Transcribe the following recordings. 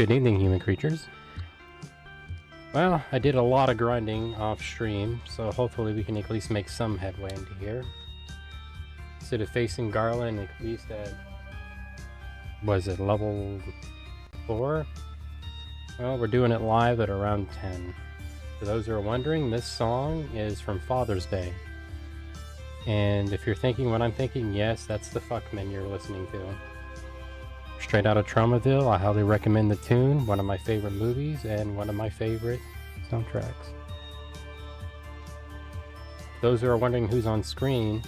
Good evening, human creatures. Well, I did a lot of grinding off stream, so hopefully we can at least make some headway into here. Instead of facing Garland at least at, was it level 4? Well, we're doing it live at around 10. For those who are wondering, this song is from Father's Day. And if you're thinking what I'm thinking, yes, that's the Fuckman you're listening to. Straight out of Traumaville, I highly recommend the tune, one of my favorite movies, and one of my favorite soundtracks. Those who are wondering who's on screen,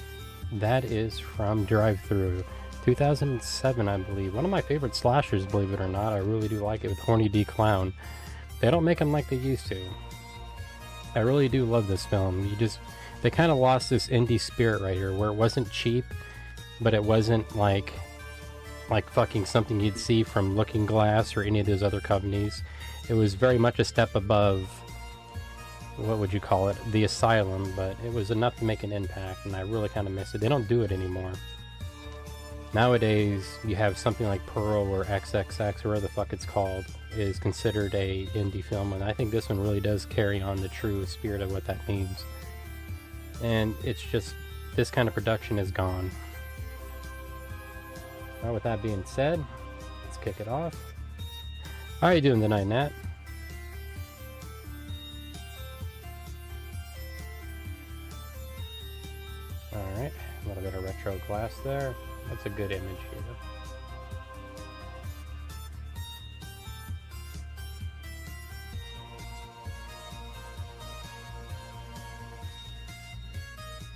that is from Drive-Thru. 2007, I believe. One of my favorite slashers, believe it or not. I really do like it with Horny D. Clown. They don't make them like they used to. I really do love this film. They kind of lost this indie spirit right here, where it wasn't cheap, but it wasn't like fucking something you'd see from Looking Glass or any of those other companies. It was very much a step above, what would you call it, the Asylum, but it was enough to make an impact, and I really kind of miss it. They don't do it anymore. Nowadays, you have something like Pearl or XXX, or whatever the fuck it's called, is considered a indie film, and I think this one really does carry on the true spirit of what that means. And it's just, this kind of production is gone. Well, with that being said, let's kick it off. How are you doing tonight, Nat? Alright, a little bit of retro glass there. That's a good image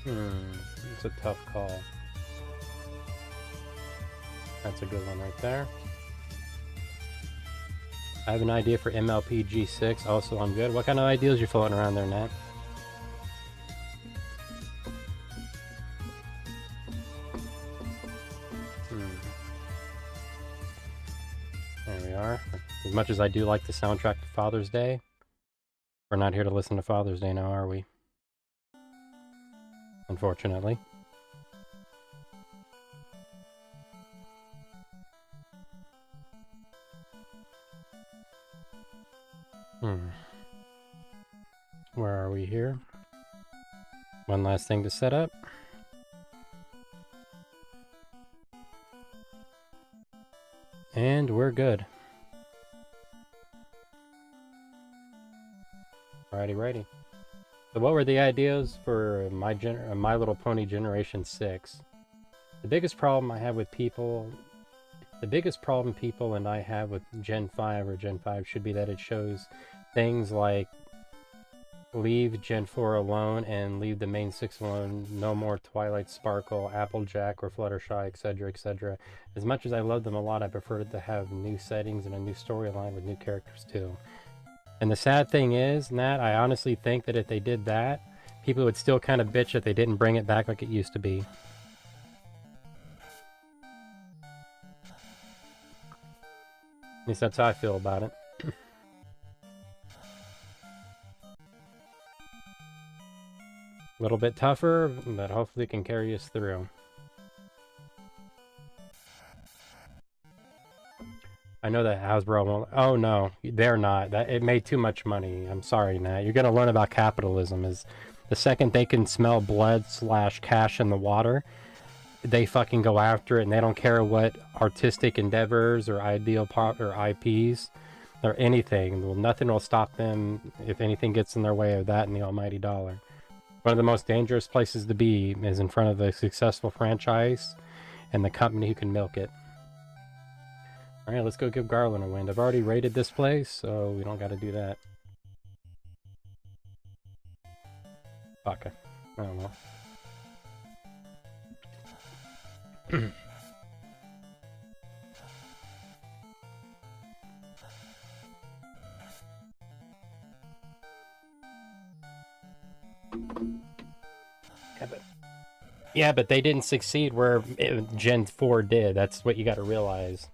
here. It's a tough call. That's a good one right there. I have an idea for MLP G6. Also, I'm good. What kind of ideas you floating around there, Nat? There we are. As much as I do like the soundtrack to Father's Day, we're not here to listen to Father's Day now, are we? Unfortunately. Where are we here? One last thing to set up. And we're good. Righty. So what were the ideas for My Little Pony Generation 6? The biggest problem I have with people... The biggest problem people and I have with Gen 5 or Gen 5 should be that it shows things like leave Gen 4 alone and leave the main 6 alone, no more Twilight Sparkle, Applejack, or Fluttershy, etc., etc. As much as I love them a lot, I prefer to have new settings and a new storyline with new characters too. And the sad thing is, Nat, I honestly think that if they did that, people would still kind of bitch that they didn't bring it back like it used to be. At least that's how I feel about it. A little bit tougher, but hopefully it can carry us through. I know that Hasbro won't... Oh no, they're not. It made too much money. I'm sorry, Nat. You're gonna learn about capitalism. Is the second they can smell blood/cash in the water, they fucking go after it, and they don't care what artistic endeavors or ideal or IPs or anything. Well, nothing will stop them if anything gets in their way of that and the almighty dollar. One of the most dangerous places to be is in front of a successful franchise and the company who can milk it. Alright, let's go give Garland a win. I've already rated this place, so we don't gotta do that. Fuck. I don't know. Yeah, but they didn't succeed where Gen 4 did. That's what you gotta realize.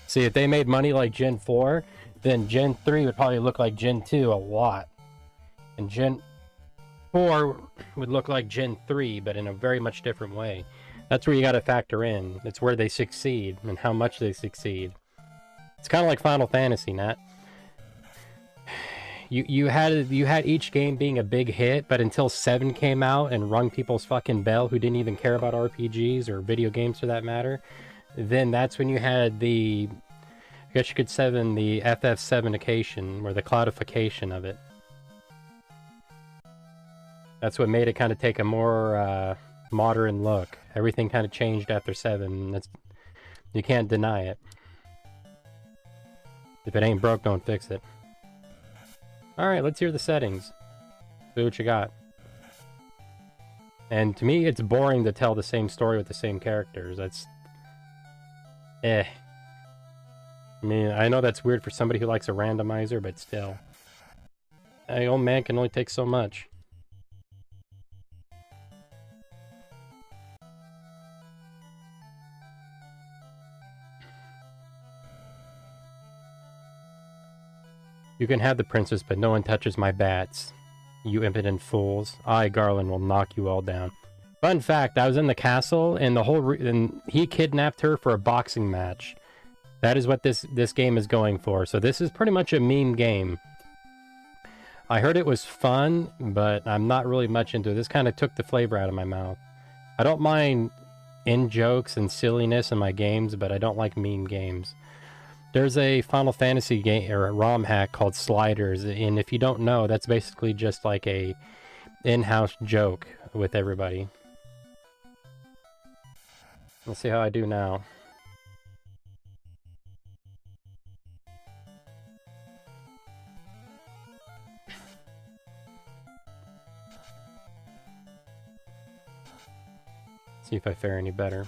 See, if they made money like Gen 4, then Gen 3 would probably look like Gen 2 a lot. And Gen 4 would look like Gen 3, but in a very much different way. That's where you gotta factor in. It's where they succeed and how much they succeed. It's kind of like Final Fantasy, Nat. You had each game being a big hit, but until 7 came out and rung people's fucking bell who didn't even care about RPGs or video games for that matter, then that's when you had the, I guess you could say, the FF7ification, or the cloudification of it. That's what made it kind of take a more modern look. Everything kind of changed after 7. That's, you can't deny it. If it ain't broke, don't fix it. Alright, let's hear the settings. See what you got. And to me, it's boring to tell the same story with the same characters. That's... I mean, I know that's weird for somebody who likes a randomizer, but still. Hey, old man can only take so much. You can have the princess, but no one touches my bats. You impotent fools. I, Garland, will knock you all down. Fun fact, I was in the castle, and and he kidnapped her for a boxing match. That is what this game is going for. So this is pretty much a meme game. I heard it was fun, but I'm not really much into it. This kind of took the flavor out of my mouth. I don't mind in-jokes and silliness in my games, but I don't like meme games. There's a Final Fantasy game, or a ROM hack called Sliders, and if you don't know, that's basically just like a in-house joke with everybody. Let's see how I do now. See if I fare any better.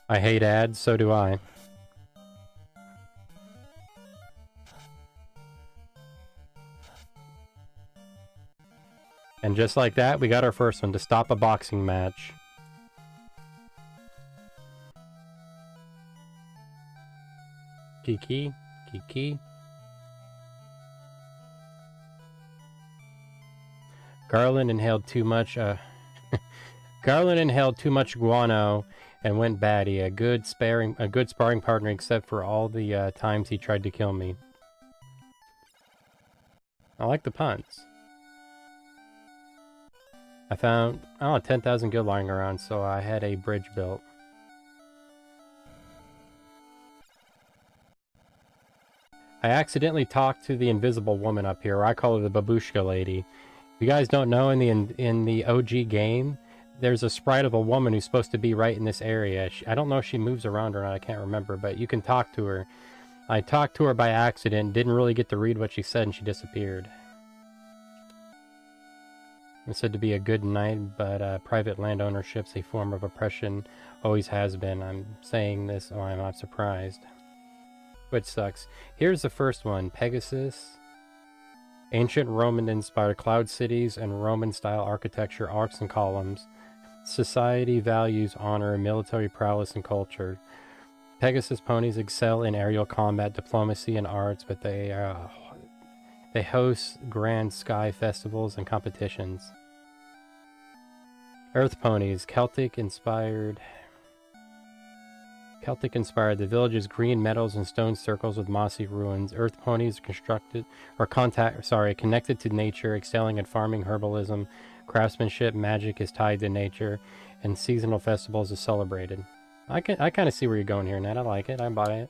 I hate ads, so do I. And just like that, we got our first one, to stop a boxing match. Kiki, Kiki. Garland inhaled too much, Garland inhaled too much guano and went batty. A good sparring partner, except for all the times he tried to kill me. I like the puns. I found 10,000 gil lying around, so I had a bridge built. I accidentally talked to the invisible woman up here, or I call her the babushka lady. If you guys don't know, in the OG game, there's a sprite of a woman who's supposed to be right in this area. I don't know if she moves around or not, I can't remember, but you can talk to her. I talked to her by accident, didn't really get to read what she said, and she disappeared. It's said to be a good night, but private land ownership's a form of oppression, always has been. I'm saying this, oh, I'm not surprised. Which sucks. Here's the first one, Pegasus. Ancient Roman-inspired cloud cities and Roman-style architecture, arcs and columns. Society values honor, military prowess, and culture. Pegasus ponies excel in aerial combat, diplomacy, and arts, but they host grand sky festivals and competitions. Earth ponies, Celtic-inspired. The village is green meadows and stone circles with mossy ruins. Earth ponies are connected to nature, excelling at farming, herbalism, craftsmanship. Magic is tied to nature, and seasonal festivals are celebrated. I kind of see where you're going here, Ned. I like it. I buy it.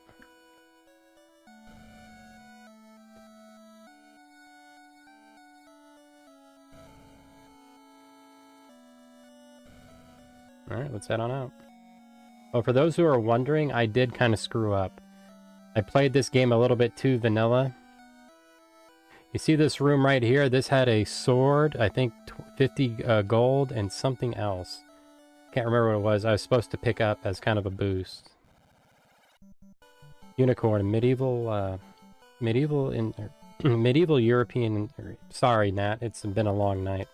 Alright, let's head on out. Well, for those who are wondering, I did kind of screw up. I played this game a little bit too vanilla. You see this room right here? This had a sword, I think 50 gold, and something else. Can't remember what it was. I was supposed to pick up as kind of a boost. Unicorn, medieval European... Sorry, Nat, it's been a long night.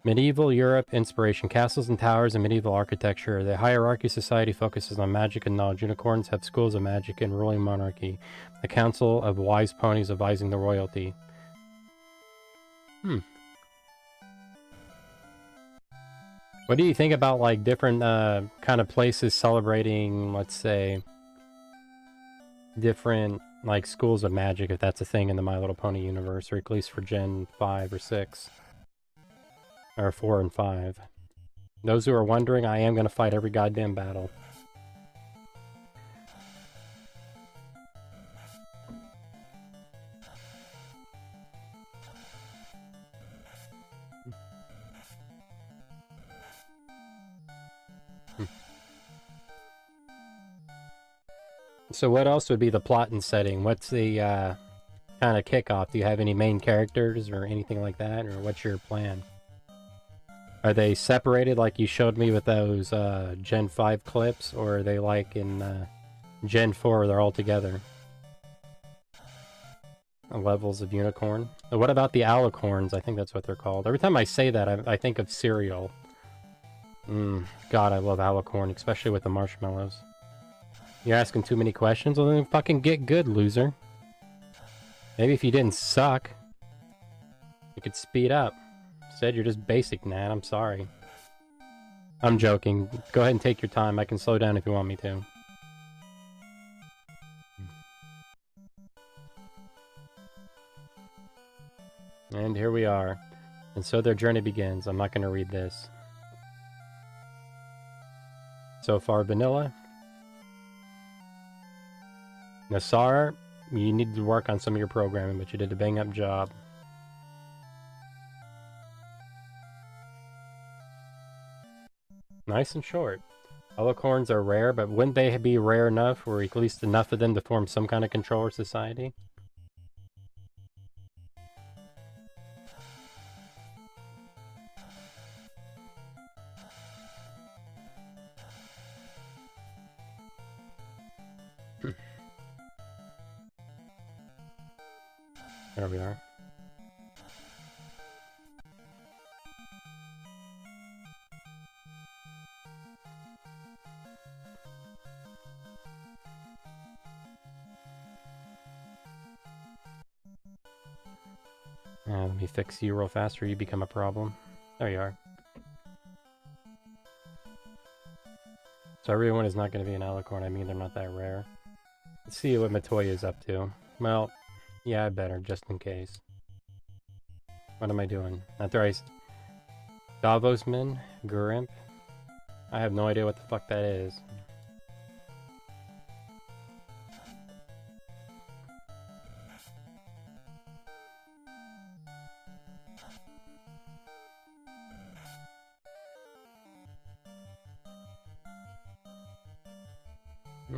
Medieval Europe inspiration, castles and towers and medieval architecture. The hierarchy society focuses on magic and knowledge. Unicorns have schools of magic and ruling monarchy. The council of wise ponies advising the royalty. What do you think about, like, different kind of places celebrating, let's say, different, like, schools of magic, if that's a thing in the My Little Pony universe, or at least for Gen 5 or 6, or 4 and 5? Those who are wondering, I am going to fight every goddamn battle. So what else would be the plot and setting? What's the kind of kickoff? Do you have any main characters or anything like that? Or what's your plan? Are they separated like you showed me with those Gen 5 clips? Or are they like in Gen 4 they're all together? Levels of unicorn. What about the alicorns? I think that's what they're called. Every time I say that, I think of cereal. God, I love alicorn, especially with the marshmallows. You're asking too many questions? Well, then fucking get good, loser. Maybe if you didn't suck, you could speed up. Instead, you're just basic, Nat. I'm sorry. I'm joking. Go ahead and take your time. I can slow down if you want me to. And here we are. And so their journey begins. I'm not going to read this. So far, vanilla. Nassar, you need to work on some of your programming, but you did a bang-up job. Nice and short. Alicorns are rare, but wouldn't they be rare enough, or at least enough of them to form some kind of controller society? There we are. Let me fix you real fast or you become a problem. There you are. So everyone is not going to be an alicorn. I mean, they're not that rare. Let's see what Matoya is up to. Well, yeah, I better, just in case. What am I doing? After I... Davosman? Gurimp? I have no idea what the fuck that is.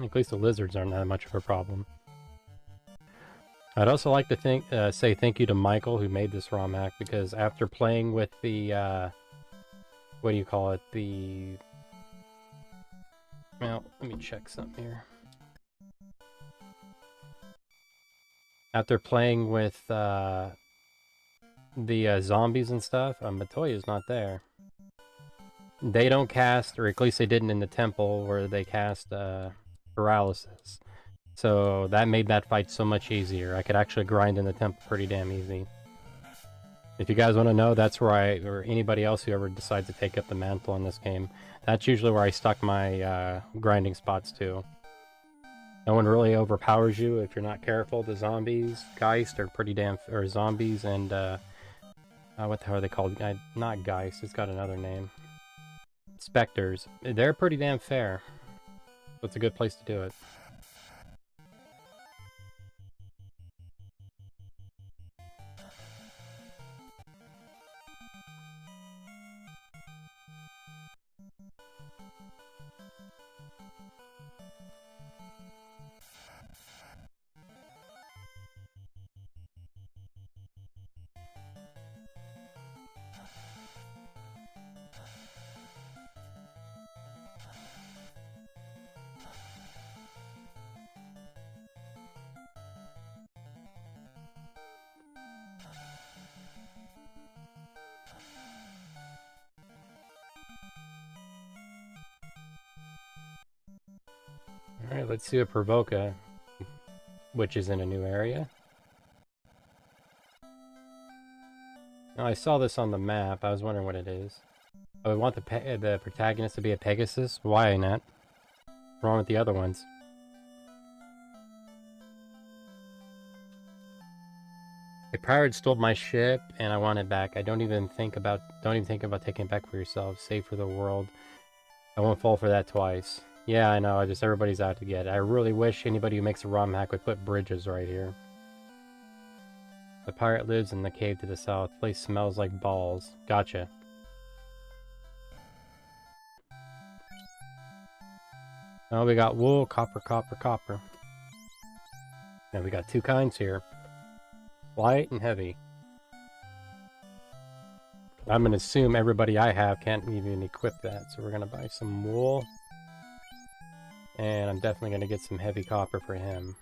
At least the lizards aren't that much of a problem. I'd also like to say thank you to Michael who made this ROM hack, because after playing with the, what do you call it, well, let me check something here. After playing with, the zombies and stuff, Matoya's not there. They don't cast, or at least they didn't in the temple where they cast, paralysis. So that made that fight so much easier. I could actually grind in the temple pretty damn easy. If you guys want to know, that's where or anybody else who ever decides to take up the mantle in this game, that's usually where I stuck my grinding spots too. No one really overpowers you if you're not careful. The zombies, Geist, are pretty damn... or zombies and, what the hell are they called? Not Geist, it's got another name. Specters. They're pretty damn fair. So it's a good place to do it. Alright, let's see what Provoca, which is in a new area. Now, I saw this on the map. I was wondering what it is. Oh, we want the protagonist to be a Pegasus? Why not? What's wrong with the other ones? A pirate stole my ship, and I want it back. Don't even think about taking it back for yourself. Save for the world. I won't fall for that twice. Yeah, I know. Everybody's out to get it. I really wish anybody who makes a ROM hack would put bridges right here. The pirate lives in the cave to the south. Place smells like balls. Gotcha. Oh, we got wool, copper, copper, copper. Now we got two kinds here. Light and heavy. I'm going to assume everybody I have can't even equip that, so we're going to buy some wool. And I'm definitely going to get some heavy copper for him.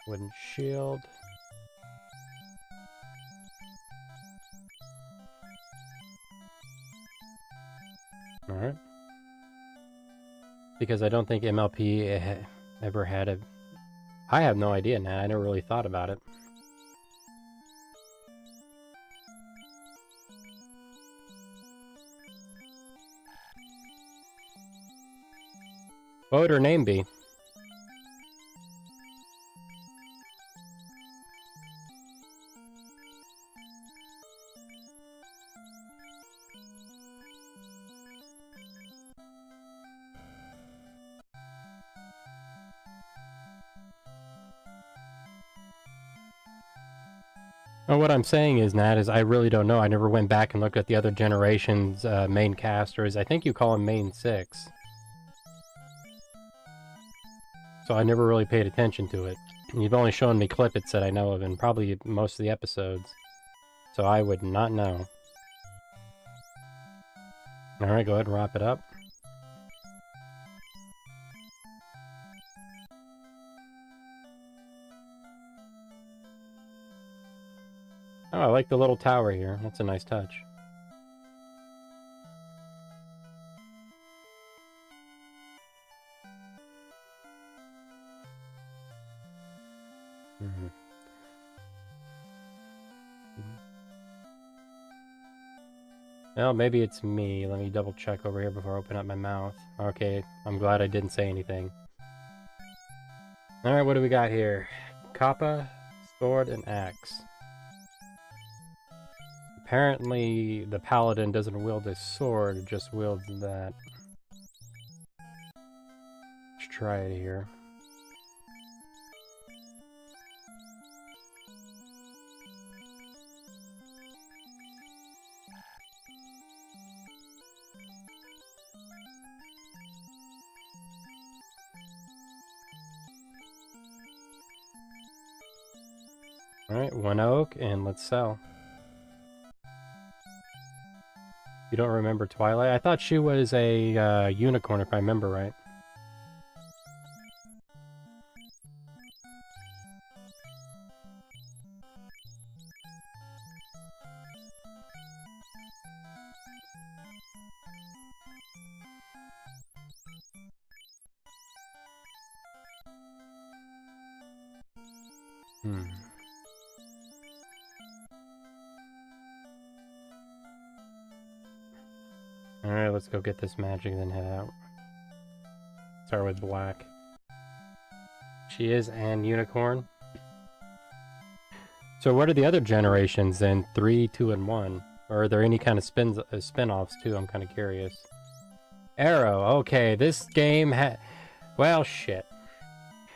Wooden shield. Alright. Because I don't think MLP ever had a... I have no idea, Nat. I never really thought about it. What would her name be? Well, what I'm saying is, Nat, is I really don't know. I never went back and looked at the other generation's main casters. I think you call them main 6. So I never really paid attention to it. You've only shown me clippets that I know of in probably most of the episodes. So I would not know. Alright, go ahead and wrap it up. Oh, I like the little tower here. That's a nice touch. Well, maybe it's me. Let me double check over here before I open up my mouth. Okay, I'm glad I didn't say anything. Alright, what do we got here? Kappa, sword, and axe. Apparently, the paladin doesn't wield a sword, it just wields that. Let's try it here. Alright, 1 oak, and let's sell. You don't remember Twilight? I thought she was a unicorn, if I remember right. Alright, let's go get this magic, then head out. Start with black. She is an unicorn. So what are the other generations then? 3, 2, and 1? Or are there any kind of spin-offs too? I'm kind of curious. Arrow. Okay, this game well, shit.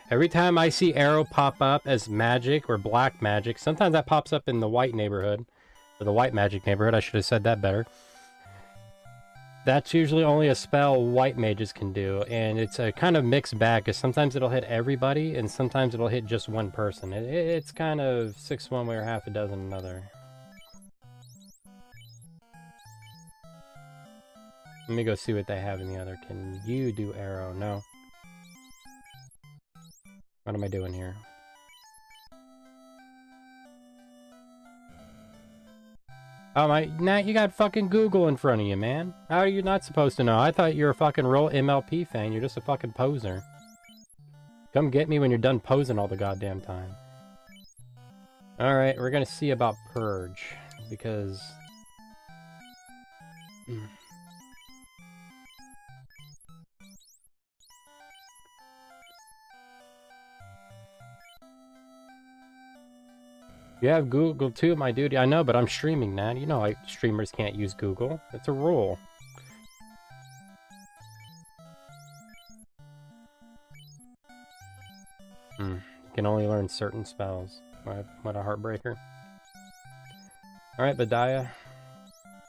Every time I see Arrow pop up as magic or black magic, sometimes that pops up in the white neighborhood. Or the white magic neighborhood, I should have said that better. That's usually only a spell white mages can do, and it's a kind of mixed bag, because sometimes it'll hit everybody, and sometimes it'll hit just one person. It's kind of 6 one way or half a dozen another. Let me go see what they have in the other. Can you do arrow? No. What am I doing here? Oh my, Nat, you got fucking Google in front of you, man. How are you not supposed to know? I thought you were a fucking real MLP fan. You're just a fucking poser. Come get me when you're done posing all the goddamn time. Alright, we're gonna see about Purge. Because You have Google too, my dude. I know, but I'm streaming, Nat. You know, like streamers can't use Google. It's a rule. You can only learn certain spells. What a heartbreaker. Alright, Badiah.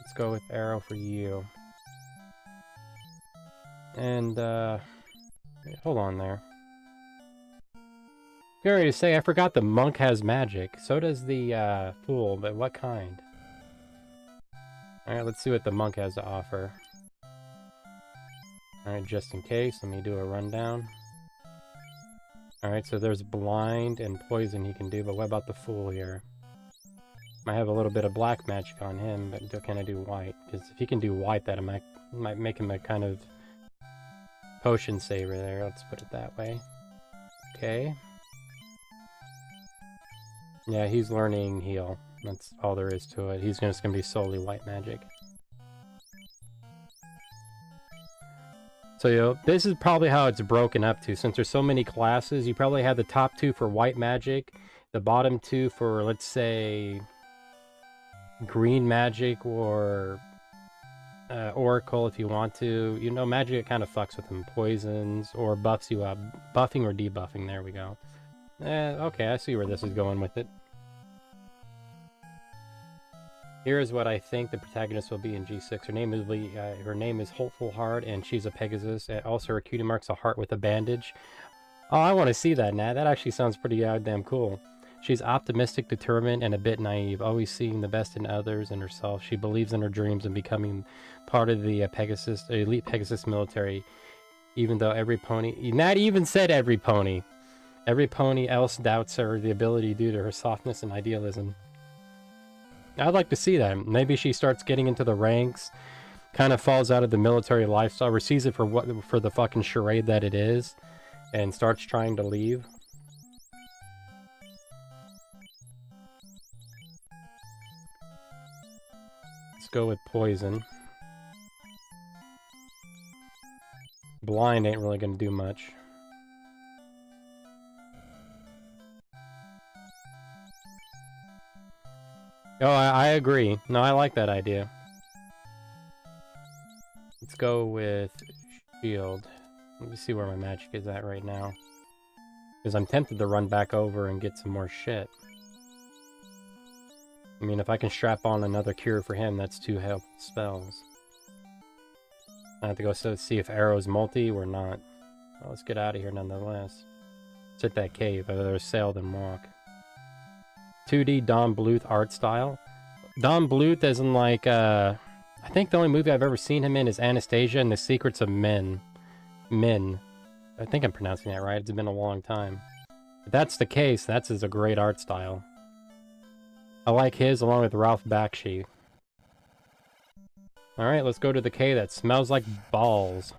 Let's go with arrow for you. And, hold on there. I'm ready to say, I forgot the monk has magic. So does the, fool, but what kind? Alright, let's see what the monk has to offer. Alright, just in case, let me do a rundown. Alright, so there's blind and poison he can do, but what about the fool here? Might have a little bit of black magic on him, but can I do white? Because if he can do white, that might make him a kind of potion saver there, let's put it that way. Okay. Yeah, he's learning heal. That's all there is to it. He's just gonna be solely white magic. So, you know, this is probably how it's broken up to. Since there's so many classes, you probably have the top 2 for white magic, the bottom 2 for, let's say, green magic or oracle if you want to. You know, magic kind of fucks with them. Poisons or buffs you up. Buffing or debuffing. There we go. Okay, I see where this is going with it. Here is what I think the protagonist will be in G6. Her name is Hopeful Heart, and she's a Pegasus. Also, her cutie mark's a heart with a bandage. Oh, I want to see that, Nat. That actually sounds pretty goddamn cool. She's optimistic, determined, and a bit naive, always seeing the best in others and herself. She believes in her dreams and becoming part of the elite Pegasus military, even though every pony... Nat even said every pony. Every pony else doubts her the ability due to her softness and idealism. I'd like to see that. Maybe she starts getting into the ranks, kind of falls out of the military lifestyle, receives it for the fucking charade that it is, and starts trying to leave. Let's go with poison. Blind ain't really gonna do much. Oh, I agree. No, I like that idea. Let's go with shield. Let me see where my magic is at right now. Because I'm tempted to run back over and get some more shit. I mean, if I can strap on another cure for him, that's 2 health spells. I have to go see if arrow's multi or not. Well, let's get out of here nonetheless. Let's hit that cave. I'd rather sail than walk. 2D Don Bluth art style. Don Bluth as in like, I think the only movie I've ever seen him in is Anastasia and the Secrets of Men. I think I'm pronouncing that right. It's been a long time. If that's the case, that's a great art style. I like his along with Ralph Bakshi. Alright, let's go to the cave that smells like balls.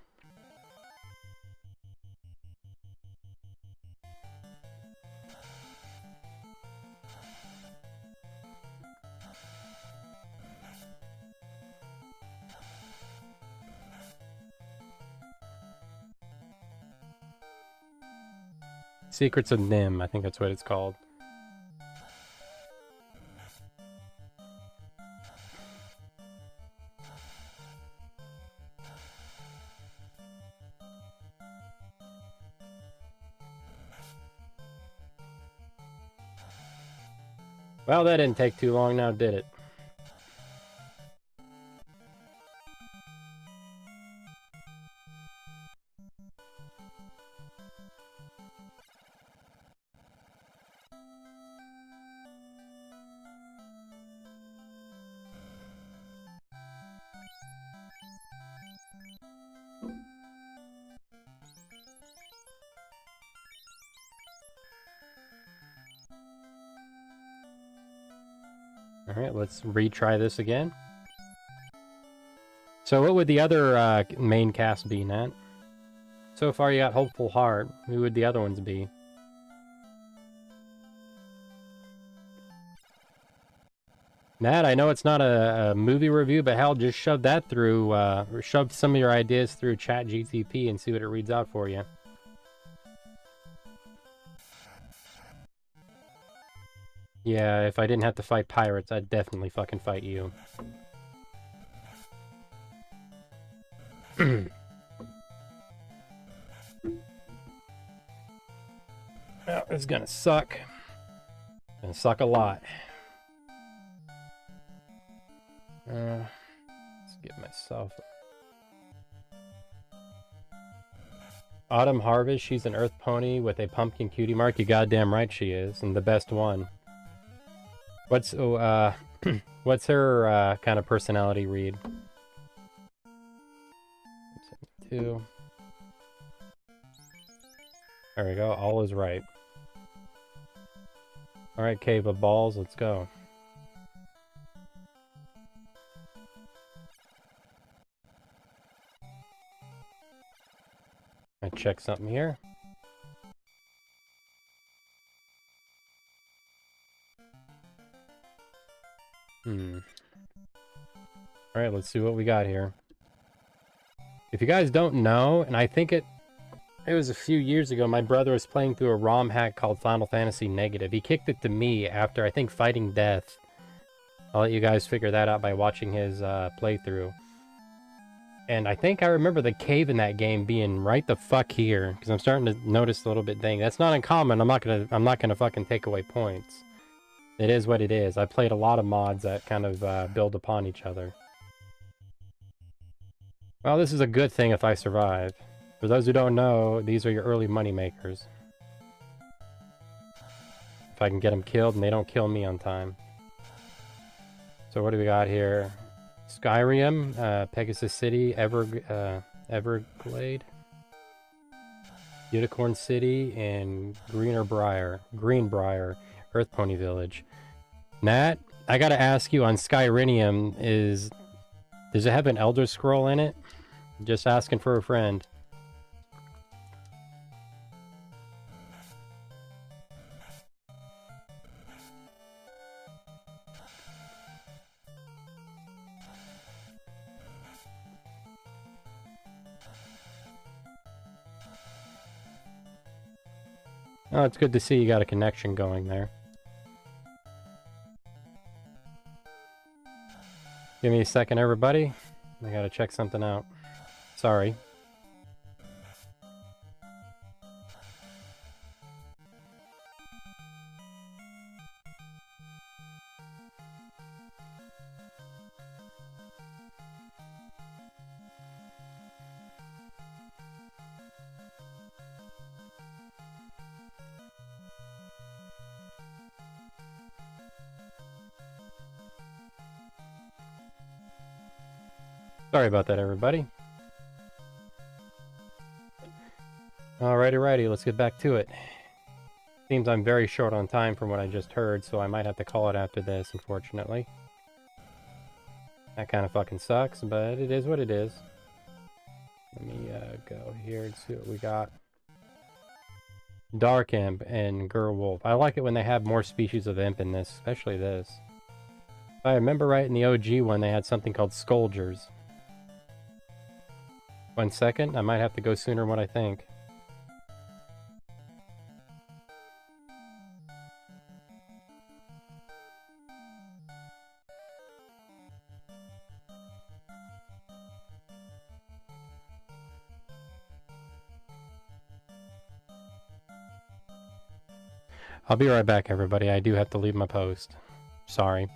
Secrets of Nim, I think that's what it's called. Well, that didn't take too long now, did it? Alright, let's retry this again. So what would the other main cast be, Nat? So far you got Hopeful Heart. Who would the other ones be? Matt, I know it's not a movie review, but hell, just shove that through, or shove some of your ideas through ChatGTP and see what it reads out for you. Yeah, if I didn't have to fight pirates, I'd definitely fucking fight you. Well, it's gonna suck. Gonna suck a lot. Let's get myself... Autumn Harvest, she's an earth pony with a pumpkin cutie mark. You goddamn right she is, and the best one. What's what's her kind of personality read? 2. There we go, all is right. Alright, Cave of Balls, let's go. I check something here. Alright, let's see what we got here. If you guys don't know, and I think it was a few years ago, my brother was playing through a ROM hack called Final Fantasy Negative. He kicked it to me after, I think, fighting death. I'll let you guys figure that out by watching his playthrough. And I think I remember the cave in that game being right the fuck here, because I'm starting to notice a little bit thing. That's not uncommon. I'm not gonna fucking take away points. It is what it is. I played a lot of mods that kind of build upon each other. Well, this is a good thing if I survive. For those who don't know, these are your early money makers. If I can get them killed and they don't kill me on time. So what do we got here? Skyrim, Pegasus City, Everglade, Unicorn City, and Greenbrier, Earth Pony Village. Nat, I gotta ask you on Skyrim, does it have an Elder Scroll in it? Just asking for a friend. Oh, it's good to see you got a connection going there. Give me a second, everybody. I gotta check something out. Sorry. Sorry about that, everybody. Alrighty, let's get back to it. Seems I'm very short on time from what I just heard, so I might have to call it after this, unfortunately. That kind of fucking sucks, but it is what it is. Let me go here and see what we got. Dark Imp and Gerwolf. I like it when they have more species of imp in this, especially this. If I remember right, in the OG one, they had something called Scourgers. 1 second, I might have to go sooner than what I think. I'll be right back, everybody. I do have to leave my post. Sorry.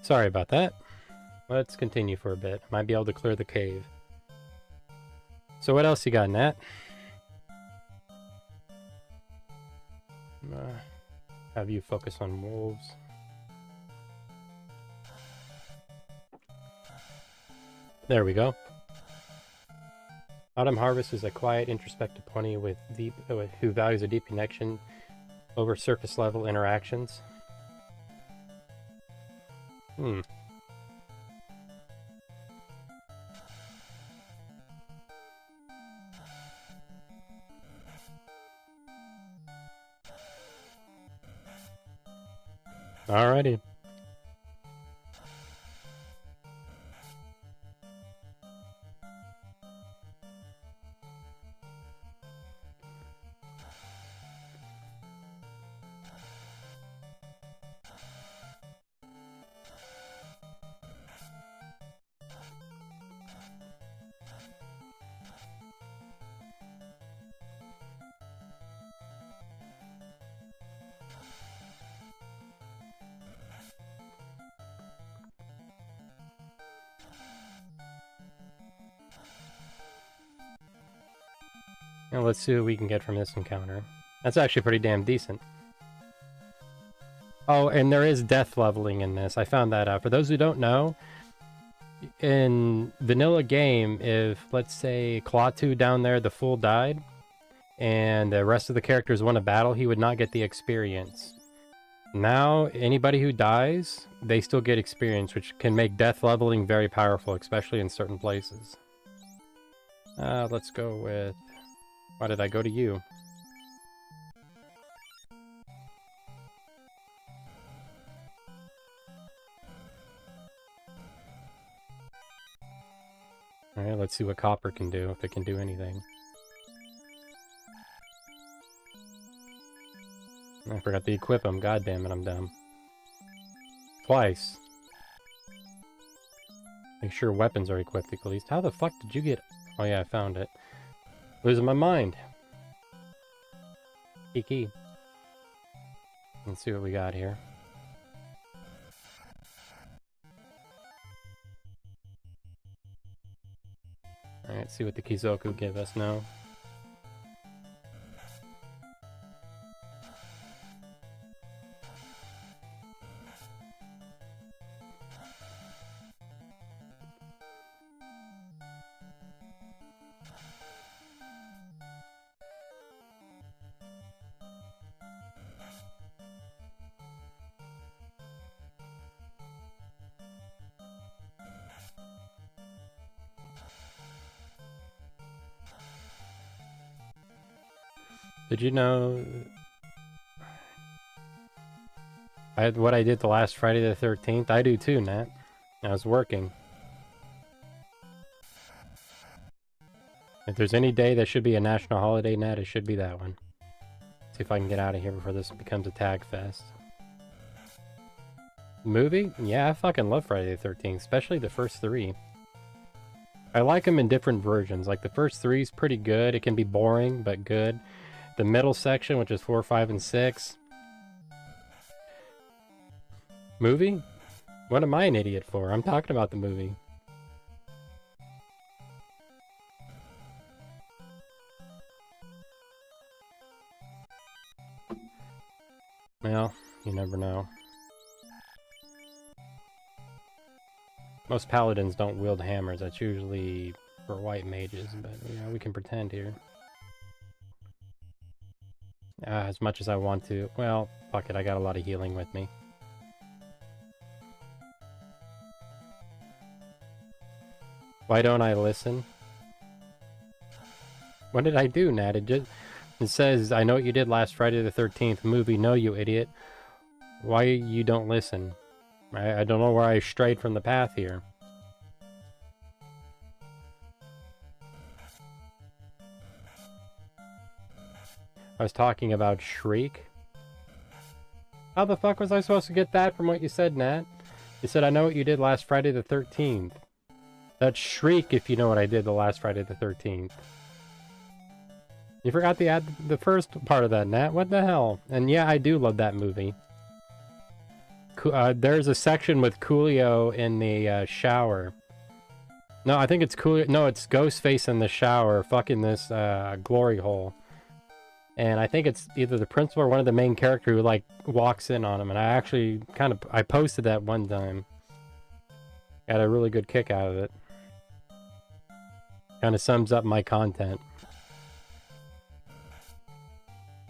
Sorry about that. Let's continue for a bit. Might be able to clear the cave. So what else you got, Nat? Have you focus on wolves? There we go. Autumn Harvest is a quiet, introspective pony with who values a deep connection over surface level interactions. Alrighty. Now let's see what we can get from this encounter. That's actually pretty damn decent. Oh, and there is death leveling in this. I found that out. For those who don't know, in vanilla game, if, let's say, Klaatu down there, the fool died, and the rest of the characters won a battle, he would not get the experience. Now, anybody who dies, they still get experience, which can make death leveling very powerful, especially in certain places. Let's go with... Why did I go to you? Alright, let's see what copper can do, if it can do anything. I forgot to equip him. God damn it, I'm dumb. Twice. Make sure weapons are equipped at least. How the fuck did you get... Oh yeah, I found it. Losing my mind. Kiki. Let's see what we got here. Alright, see what the Kizoku give us now. Did you know what I did the last Friday the 13th? I do too, Nat. I was working. If there's any day that should be a national holiday, Nat, it should be that one. See if I can get out of here before this becomes a tag fest. Movie? Yeah, I fucking love Friday the 13th, especially the first three. I like them in different versions. Like the first three is pretty good. It can be boring, but good. The middle section, which is 4, 5, and 6. Movie? What am I an idiot for? I'm talking about the movie. Well, you never know. Most paladins don't wield hammers. That's usually for white mages, but yeah, we can pretend here. As much as I want to. Well, fuck it, I got a lot of healing with me. Why don't I listen? What did I do, Nat? It says, I know what you did last Friday the 13th movie. No, you idiot. Why you don't listen? I don't know where I strayed from the path here. I was talking about Shriek. How the fuck was I supposed to get that from what you said, Nat? You said, I know what you did last Friday the 13th. That's Shriek if you know what I did the last Friday the 13th. You forgot to add the first part of that, Nat. What the hell? And yeah, I do love that movie. there's a section with Coolio in the shower. No, I think it's Coolio. No, it's Ghostface in the shower, fucking this glory hole. And I think it's either the principal or one of the main character who like walks in on him. And I actually I posted that one time. Got a really good kick out of it. Kind of sums up my content.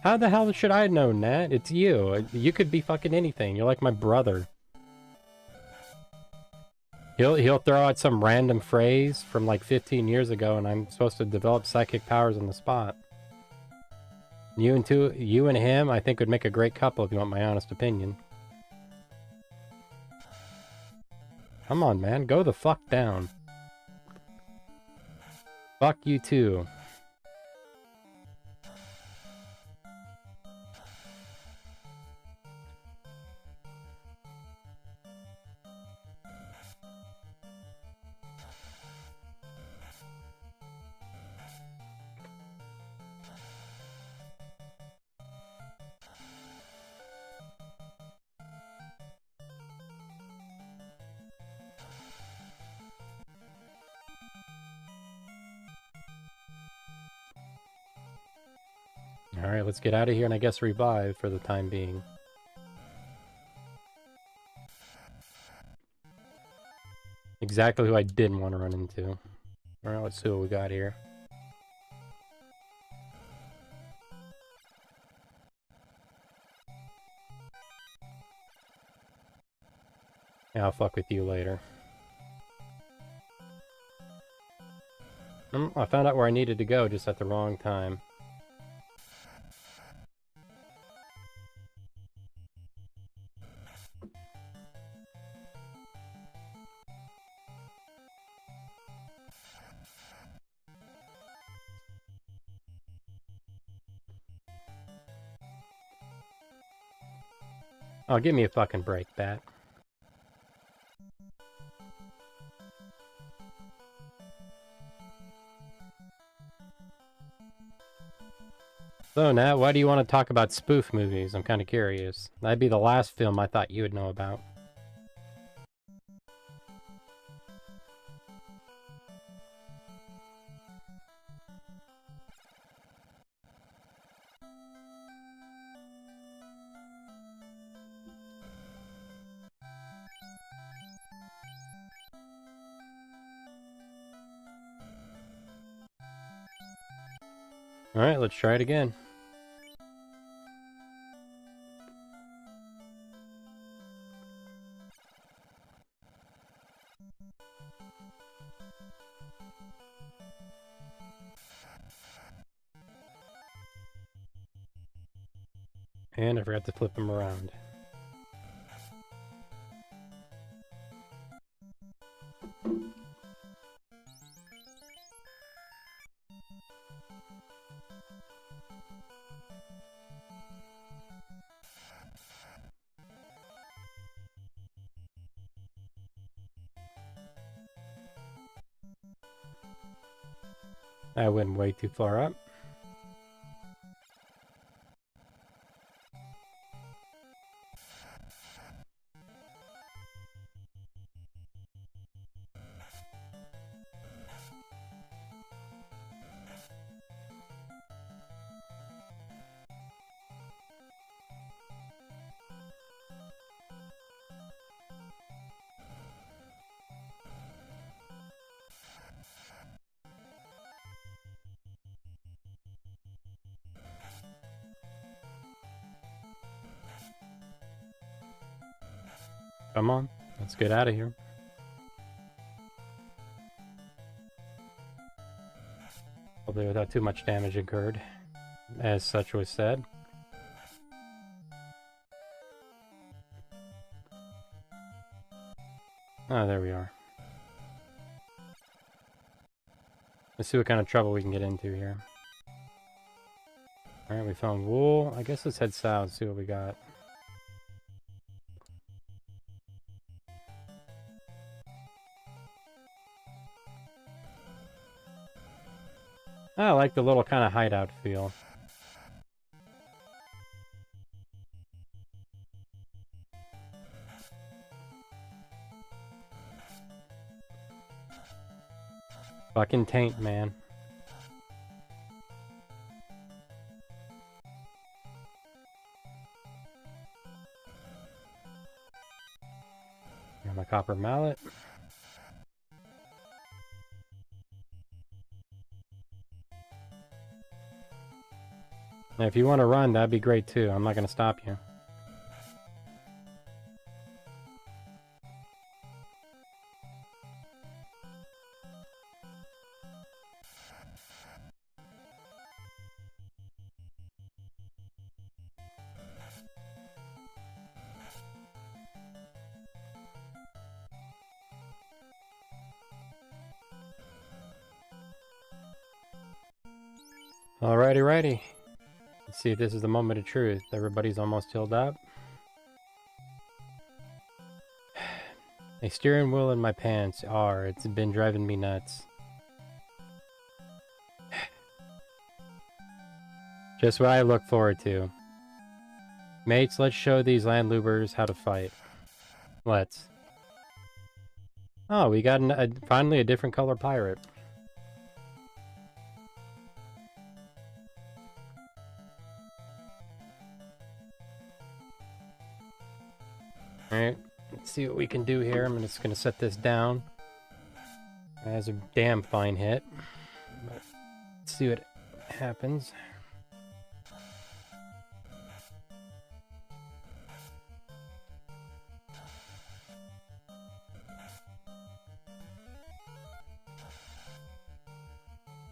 How the hell should I know, Nat? It's you. You could be fucking anything. You're like my brother. He'll throw out some random phrase from like 15 years ago, and I'm supposed to develop psychic powers on the spot. You and him, I think would make a great couple if you want my honest opinion. Come on, man. Go the fuck down. Fuck you too. Alright, let's get out of here and I guess revive for the time being. Exactly who I didn't want to run into. Alright, let's see what we got here. Yeah, I'll fuck with you later. I found out where I needed to go just at the wrong time. Oh, give me a fucking break, Bat. So, Nat, why do you want to talk about spoof movies? I'm kind of curious. That'd be the last film I thought you would know about. Alright, let's try it again. And I forgot to flip him around. I went way too far up. Come on, let's get out of here. Hopefully without too much damage incurred, as such was said. Oh, there we are. Let's see what kind of trouble we can get into here. Alright, we found wool. I guess let's head south, see what we got. I like the little kind of hideout feel. Fucking taint, man. My copper mallet. Now, if you want to run, that'd be great too. I'm not going to stop you. Alrighty. Let's see if this is the moment of truth. Everybody's almost healed up. A steering wheel in my pants. It's been driving me nuts. Just what I look forward to. Mates, let's show these landlubers how to fight. Let's. Oh, we got finally a different color pirate. Alright, let's see what we can do here. I'm just going to set this down. It has a damn fine hit. But let's see what happens.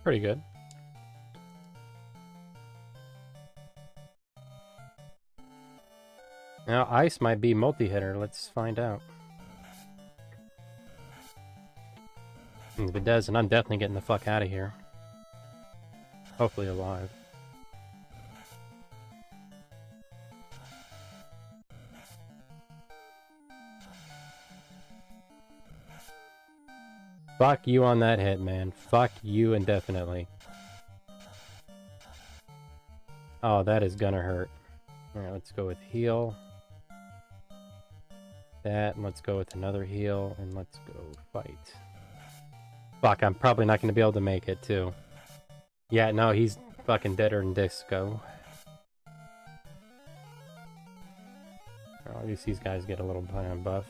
Pretty good. Now, ice might be multi-hitter. Let's find out. If it does, then I'm definitely getting the fuck out of here. Hopefully alive. Fuck you on that hit, man. Fuck you indefinitely. Oh, that is gonna hurt. Alright, let's go with heal. That, and let's go with another heal, and let's go fight. Fuck, I'm probably not going to be able to make it, too. Yeah, no, he's fucking deader than Disco. At least these guys get a little buff.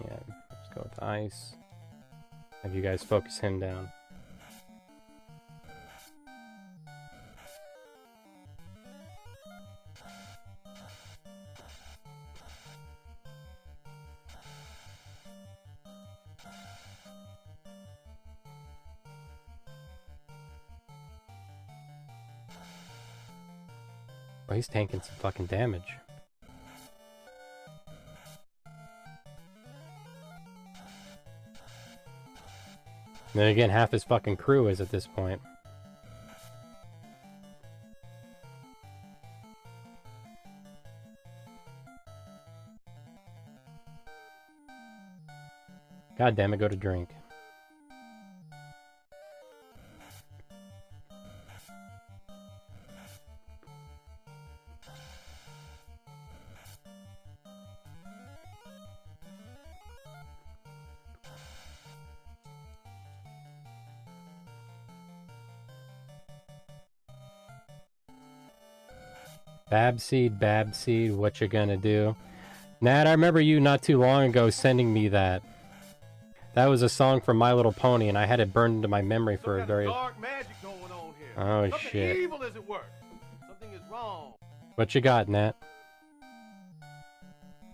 Yeah, let's go with ice. Have you guys focus him down. Oh, he's tanking some fucking damage. And then again, half his fucking crew is at this point. God damn it, go to drink. Babseed, what you gonna do? Nat, I remember you not too long ago sending me that. That was a song from My Little Pony, and I had it burned into my memory for a very... dark magic going on here. Oh, Something shit. Evil is at work. Something is wrong. What you got, Nat?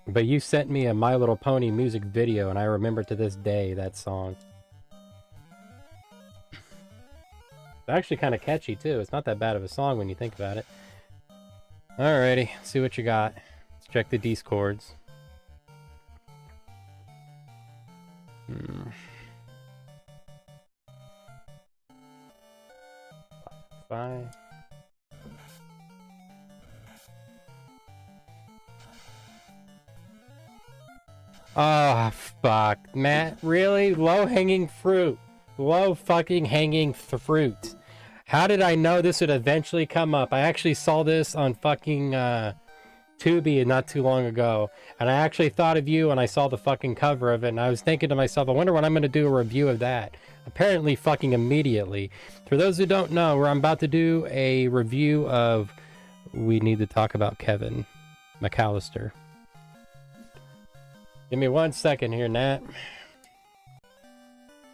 But you sent me a My Little Pony music video, and I remember to this day that song. It's actually kind of catchy, too. It's not that bad of a song when you think about it. Alrighty, see what you got. Let's check the discords. Five. Oh, fuck. Matt, really? Low-hanging fruit. Low fucking hanging fruit. How did I know this would eventually come up? I actually saw this on fucking Tubi not too long ago, and I actually thought of you when I saw the fucking cover of it, and I was thinking to myself, I wonder when I'm going to do a review of that. Apparently fucking immediately. For those who don't know, I'm about to do a review of We Need to Talk About Kevin McAllister. Give me 1 second here, Nat.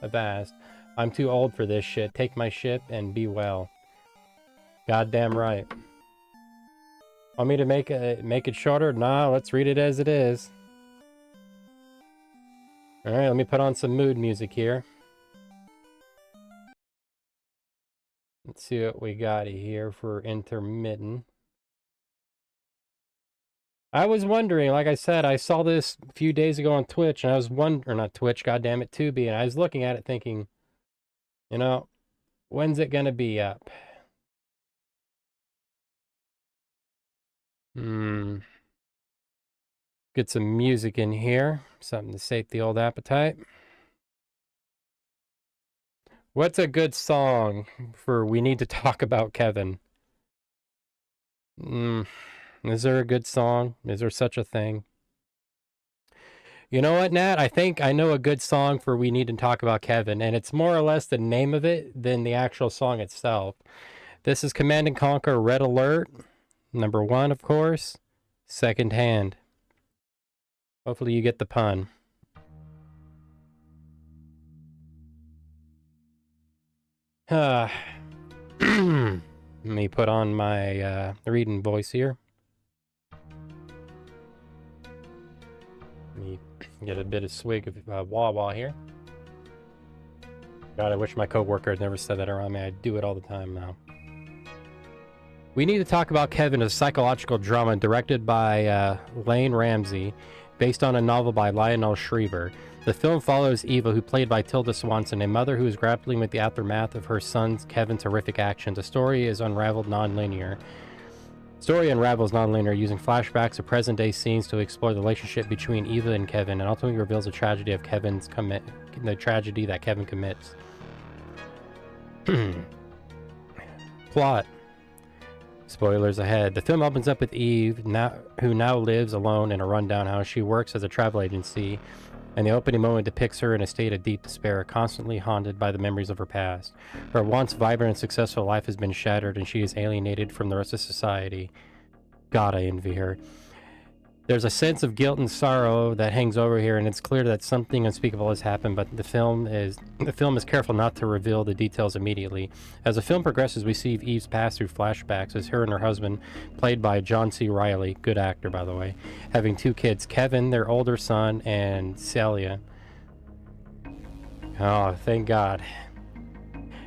Avast. I'm too old for this shit. Take my ship and be well. Goddamn right. Want me to make it shorter? Nah, let's read it as it is. Alright, let me put on some mood music here. Let's see what we got here for intermittent. I was wondering, like I said, I saw this a few days ago on Twitch, and I was wondering, or not Twitch, goddammit, Tubi, and I was looking at it thinking, you know, when's it gonna be up? Get some music in here, something to sate the old appetite. What's a good song for We Need to Talk About Kevin? Is there a good song? Is there such a thing? You know what, Nat? I think I know a good song for We Need to Talk About Kevin, and it's more or less the name of it than the actual song itself. This is Command & Conquer Red Alert, number 1, of course, Second Hand. Hopefully you get the pun. Let me put on my reading voice here. Let me get a bit of swig of Wawa here. God, I wish my coworker had never said that around me. I do it all the time now. We Need to Talk About Kevin is a psychological drama directed by Lane Ramsey, based on a novel by Lionel Shriver. The film follows Eva, who played by Tilda Swanson, a mother who is grappling with the aftermath of her son Kevin's horrific actions. The story unravels non-linear, using flashbacks of present-day scenes to explore the relationship between Eva and Kevin, and ultimately reveals the tragedy of the tragedy that Kevin commits. Plot. Spoilers ahead. The film opens up with Eve, who now lives alone in a rundown house. She works as a travel agency, and the opening moment depicts her in a state of deep despair, constantly haunted by the memories of her past. Her once vibrant and successful life has been shattered, and she is alienated from the rest of society. God, I envy her. There's a sense of guilt and sorrow that hangs over here, and it's clear that something unspeakable has happened, but the film is careful not to reveal the details immediately. As the film progresses, we see Eve's past through flashbacks as her and her husband, played by John C. Reilly, good actor by the way, having 2 kids, Kevin, their older son, and Celia. Oh, thank God.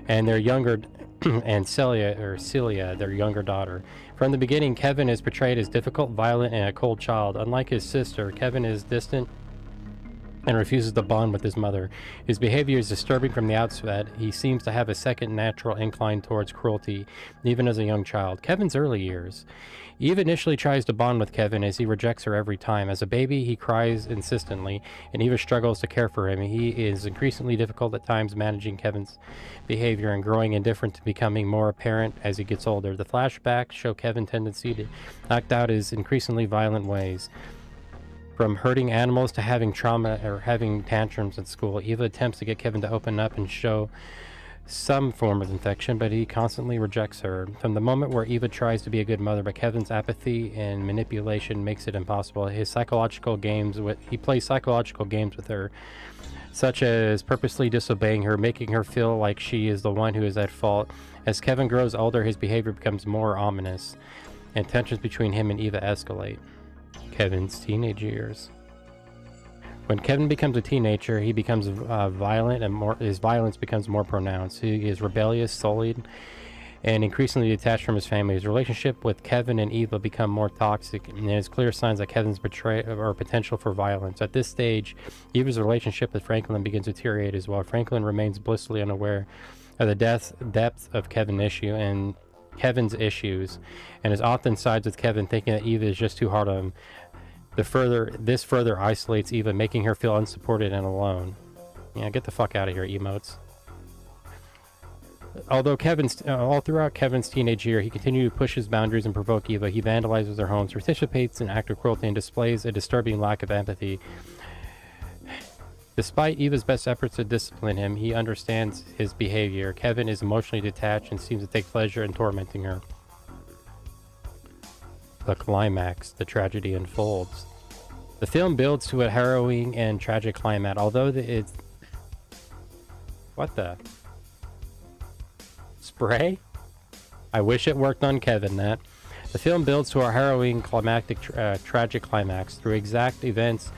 And their younger and Celia, their younger daughter. From the beginning, Kevin is portrayed as difficult, violent, and a cold child. Unlike his sister, Kevin is distant and refuses to bond with his mother. His behavior is disturbing from the outset. He seems to have a second natural incline towards cruelty, even as a young child. Kevin's early years. Eve initially tries to bond with Kevin as he rejects her every time. As a baby, he cries insistently, and Eva struggles to care for him. He is increasingly difficult at times managing Kevin's behavior, and growing indifference to becoming more apparent as he gets older. The flashbacks show Kevin's tendency to act out his increasingly violent ways. From hurting animals to having trauma or having tantrums at school, Eva attempts to get Kevin to open up and show some form of affection, but he constantly rejects her. From the moment where Eva tries to be a good mother, but Kevin's apathy and manipulation makes it impossible. He plays psychological games with her, such as purposely disobeying her, making her feel like she is the one who is at fault. As Kevin grows older, his behavior becomes more ominous, and tensions between him and Eva escalate. Kevin's teenage years. When Kevin becomes a teenager, he becomes violent, and his violence becomes more pronounced. He is rebellious, sullied, and increasingly detached from his family. His relationship with Kevin and Eva become more toxic, and there's clear signs that Kevin's potential for violence. At this stage, Eva's relationship with Franklin begins to deteriorate as well. Franklin remains blissfully unaware of the depth of Kevin's issues, and is often sides with Kevin, thinking that Eva is just too hard on him. This further isolates Eva, making her feel unsupported and alone. Yeah, get the fuck out of here, emotes. Although all throughout Kevin's teenage year, he continued to push his boundaries and provoke Eva. He vandalizes their homes, participates in acts of cruelty, and displays a disturbing lack of empathy. Despite Eva's best efforts to discipline him, he understands his behavior. Kevin is emotionally detached and seems to take pleasure in tormenting her. The climax, the tragedy unfolds. The film builds to a harrowing and tragic climax, although it's... What the... Spray? I wish it worked on Kevin, that. The film builds to a harrowing, climactic, tragic climax through exact events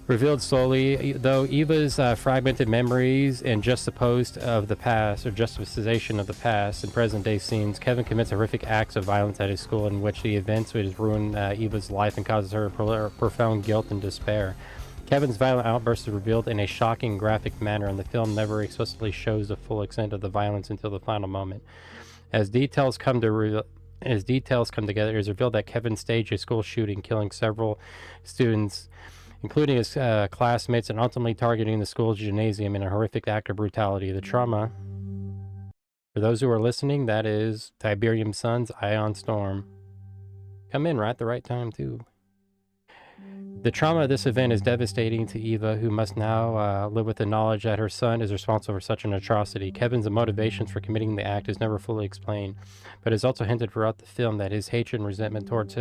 revealed slowly, though Eva's fragmented memories and juxtaposition of the past and present-day scenes. Kevin commits horrific acts of violence at his school in which the events would ruin Eva's life and causes her profound guilt and despair. Kevin's violent outbursts are revealed in a shocking, graphic manner, and the film never explicitly shows the full extent of the violence until the final moment. As details come together, it is revealed that Kevin staged a school shooting, killing several students, including his classmates, and ultimately targeting the school's gymnasium in a horrific act of brutality. The trauma, for those who are listening, that is Tiberium Sun's Ion Storm. Come in right at the right time, too. The trauma of this event is devastating to Eva, who must now live with the knowledge that her son is responsible for such an atrocity. Kevin's motivations for committing the act is never fully explained, but is also hinted throughout the film that his hatred and resentment towards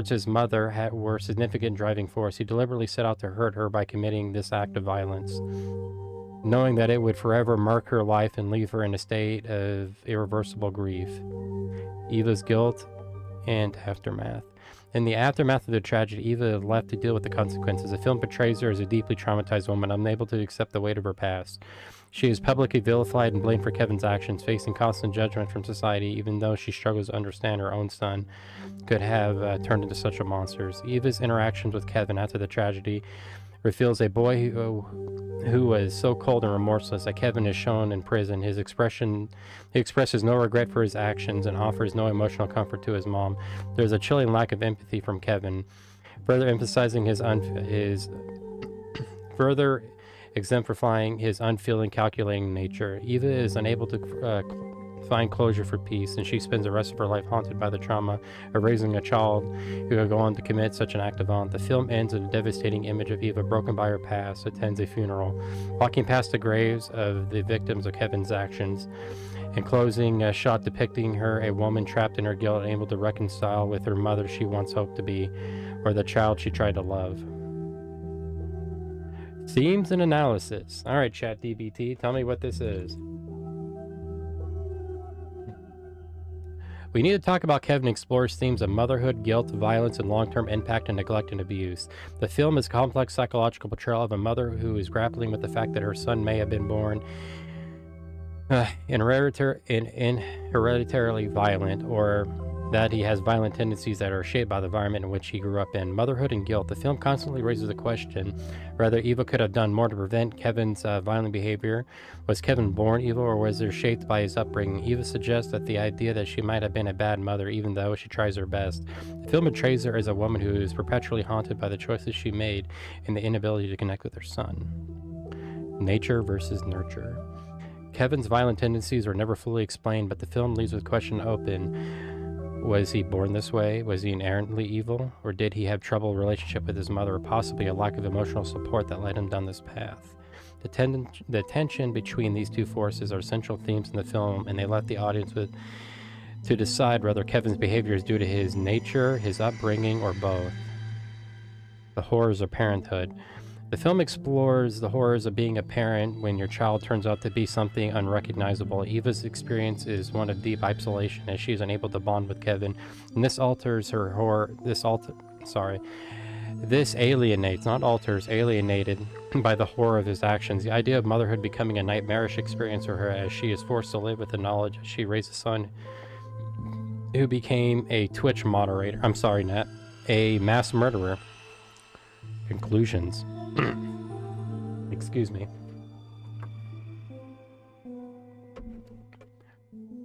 his mother were a significant driving force. He deliberately set out to hurt her by committing this act of violence, knowing that it would forever mark her life and leave her in a state of irreversible grief. Eva's guilt and aftermath. In the aftermath of the tragedy, Eva is left to deal with the consequences. The film portrays her as a deeply traumatized woman, unable to accept the weight of her past. She is publicly vilified and blamed for Kevin's actions, facing constant judgment from society, even though she struggles to understand her own son could have turned into such a monster. Eva's interactions with Kevin after the tragedy reveals a boy who was so cold and remorseless that Kevin is shown in prison. He expresses no regret for his actions and offers no emotional comfort to his mom. There's a chilling lack of empathy from Kevin, further emphasizing further exemplifying his unfeeling, calculating nature. Eva is unable to find closure for peace, and she spends the rest of her life haunted by the trauma of raising a child who will go on to commit such an act of violence. The film ends with a devastating image of Eva, broken by her past, attends a funeral, walking past the graves of the victims of Kevin's actions. In closing, shot depicting her, a woman trapped in her guilt, unable to reconcile with her mother she once hoped to be, or the child she tried to love. Themes and analysis. Alright, ChatGPT, tell me what this is. We need to talk about Kevin explores themes of motherhood, guilt, violence, and long-term impact and neglect and abuse. The film is a complex psychological portrayal of a mother who is grappling with the fact that her son may have been born hereditarily violent, or that he has violent tendencies that are shaped by the environment in which he grew up in. Motherhood and guilt. The film constantly raises the question whether Eva could have done more to prevent Kevin's violent behavior. Was Kevin born evil, or was it shaped by his upbringing? Eva suggests that the idea that she might have been a bad mother, even though she tries her best. The film portrays her as a woman who is perpetually haunted by the choices she made and the inability to connect with her son. Nature versus nurture. Kevin's violent tendencies were never fully explained, but the film leaves the question open. Was he born this way? Was he inherently evil? Or did he have trouble relationship with his mother, or possibly a lack of emotional support that led him down this path? The tension between these two forces are central themes in the film, and they left the audience to decide whether Kevin's behavior is due to his nature, his upbringing, or both. The horrors of parenthood. The film explores the horrors of being a parent when your child turns out to be something unrecognizable. Eva's experience is one of deep isolation as she is unable to bond with Kevin, and this alters her horror. This alienates, not alters, alienated by the horror of his actions. The idea of motherhood becoming a nightmarish experience for her as she is forced to live with the knowledge she raised a son who became a Twitch moderator. I'm sorry, Nat. A mass murderer. Conclusions. Excuse me.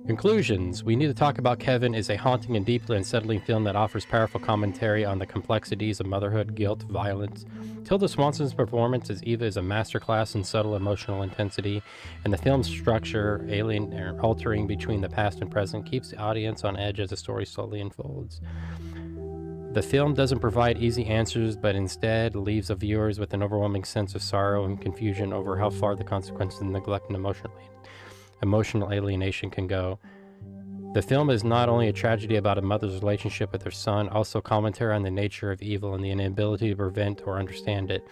Conclusions. We need to talk about Kevin is a haunting and deeply unsettling film that offers powerful commentary on the complexities of motherhood, guilt, violence. Tilda Swanson's performance as Eva is a masterclass in subtle emotional intensity, and the film's structure, alien or altering between the past and present, keeps the audience on edge as the story slowly unfolds. The film doesn't provide easy answers, but instead leaves the viewers with an overwhelming sense of sorrow and confusion over how far the consequences of neglect and emotional alienation can go. The film is not only a tragedy about a mother's relationship with her son, also commentary on the nature of evil and the inability to prevent or understand it.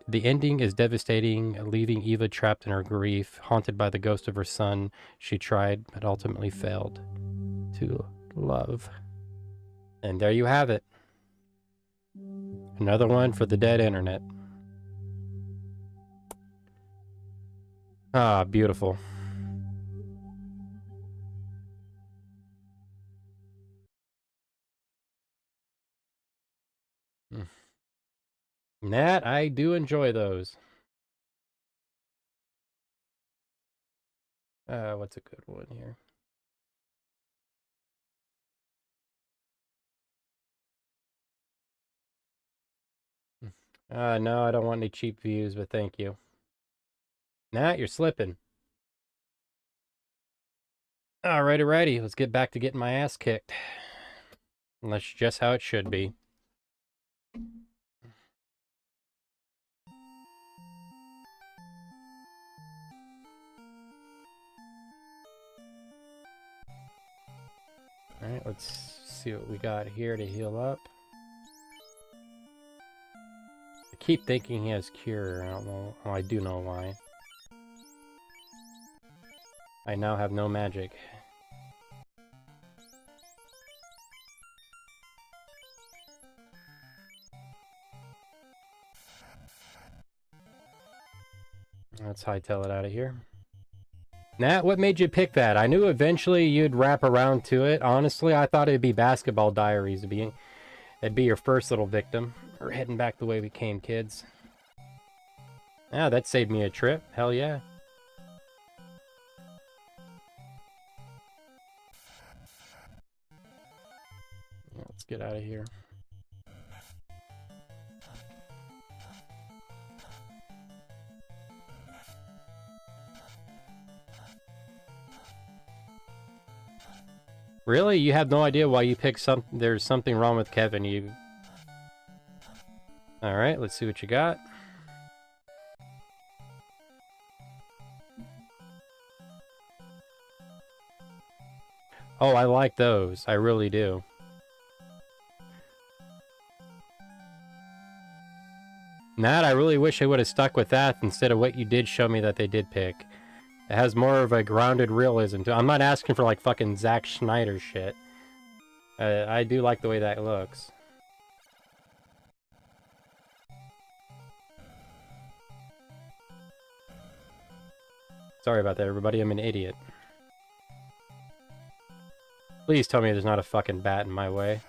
The ending is devastating, leaving Eva trapped in her grief, haunted by the ghost of her son she tried but ultimately failed to love. And there you have it. Another one for the dead internet. Ah, beautiful. Nat, I do enjoy those. What's a good one here? No, I don't want any cheap views, but thank you. Nat, you're slipping. Alrighty, let's get back to getting my ass kicked. And that's just how it should be. Alright, let's see what we got here to heal up. I keep thinking he has cure. I don't know. Oh, I do know why. I now have no magic. Let's hightail it out of here. Nat, what made you pick that? I knew eventually you'd wrap around to it. Honestly, I thought it'd be Basketball Diaries. It'd be your first little victim. We're heading back the way we came, kids. Ah, that saved me a trip. Hell yeah. Let's get out of here. Really? You have no idea why you picked there's something wrong with Kevin. Alright, let's see what you got. Oh, I like those. I really do. Nat, I really wish I would have stuck with that instead of what you did show me that they did pick. It has more of a grounded realism to it. I'm not asking for like fucking Zack Snyder shit. I do like the way that looks. Sorry about that, everybody. I'm an idiot. Please tell me there's not a fucking bat in my way.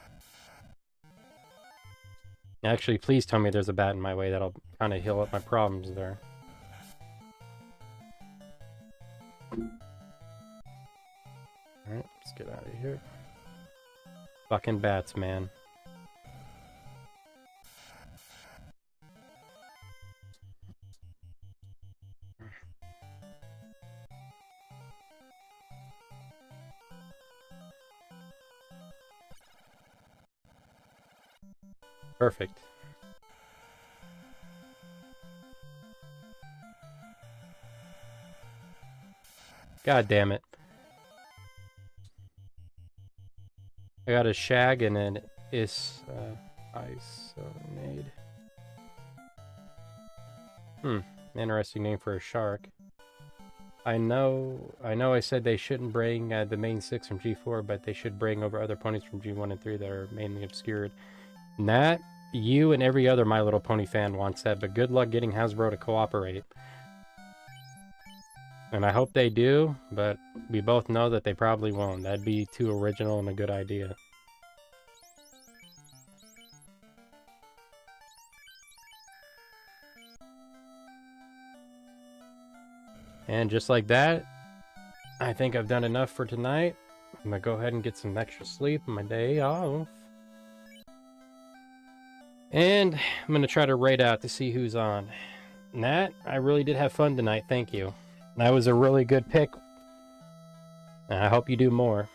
Actually, please tell me there's a bat in my way. That'll kind of heal up my problems there. Alright, let's get out of here. Fucking bats, man. Perfect. God damn it. I got a shag and an isonade. Interesting name for a shark. I know I said they shouldn't bring the main 6 from G4, but they should bring over other ponies from G1 and 3 that are mainly obscured. Nat, you and every other My Little Pony fan wants that, but good luck getting Hasbro to cooperate. And I hope they do, but we both know that they probably won't. That'd be too original and a good idea. And just like that, I think I've done enough for tonight. I'm gonna go ahead and get some extra sleep on my day off. And I'm gonna try to raid out to see who's on. Nat, I really did have fun tonight, thank you. That was a really good pick. I hope you do more.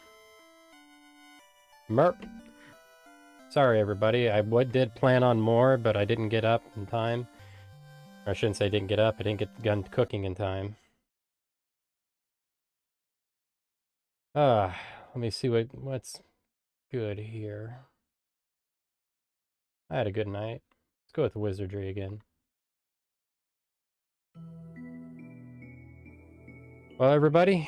Merp. Sorry everybody, I did plan on more, but I didn't get up in time. Or I shouldn't say didn't get up, I didn't get done cooking in time. Let me see what's good here. I had a good night. Let's go with wizardry again. Well, everybody,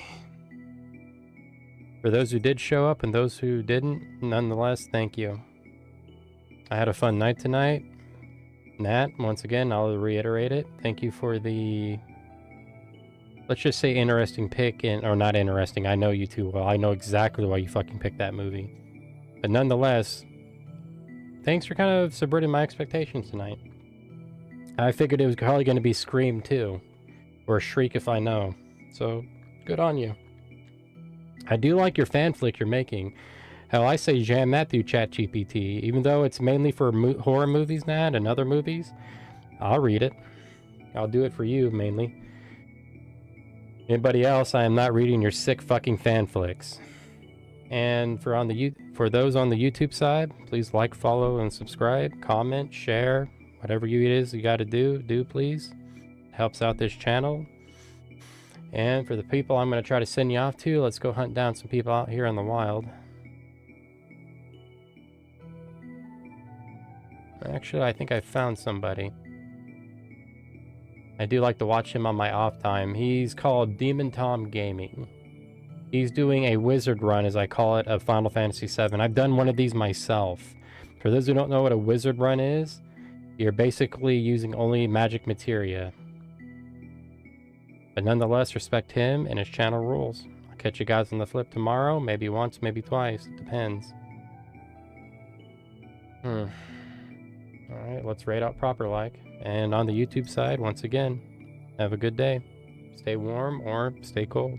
for those who did show up and those who didn't, nonetheless, thank you. I had a fun night tonight. Nat, once again, I'll reiterate it. Thank you for the, let's just say, interesting pick, or not interesting. I know you too well. I know exactly why you fucking picked that movie. But nonetheless, thanks for kind of subverting my expectations tonight. I figured it was probably going to be Scream 2, or Shriek if I know. So, good on you. I do like your fan flick you're making. Hell, I say jam that through ChatGPT. Even though it's mainly for horror movies, Nat, and other movies, I'll read it. I'll do it for you, mainly. Anybody else, I am not reading your sick fucking fan flicks. And for those on the YouTube side, please like, follow, and subscribe, comment, share, whatever it is you gotta do please. It helps out this channel. And for the people I'm gonna try to send you off to, let's go hunt down some people out here in the wild. Actually, I think I found somebody. I do like to watch him on my off time. He's called Demon Tom Gaming. He's doing a wizard run, as I call it, of Final Fantasy VII. I've done one of these myself. For those who don't know what a wizard run is, you're basically using only magic materia. But nonetheless, respect him and his channel rules. I'll catch you guys on the flip tomorrow. Maybe once, maybe twice. It depends. Alright, let's raid out proper like. And on the YouTube side, once again, have a good day. Stay warm or stay cold.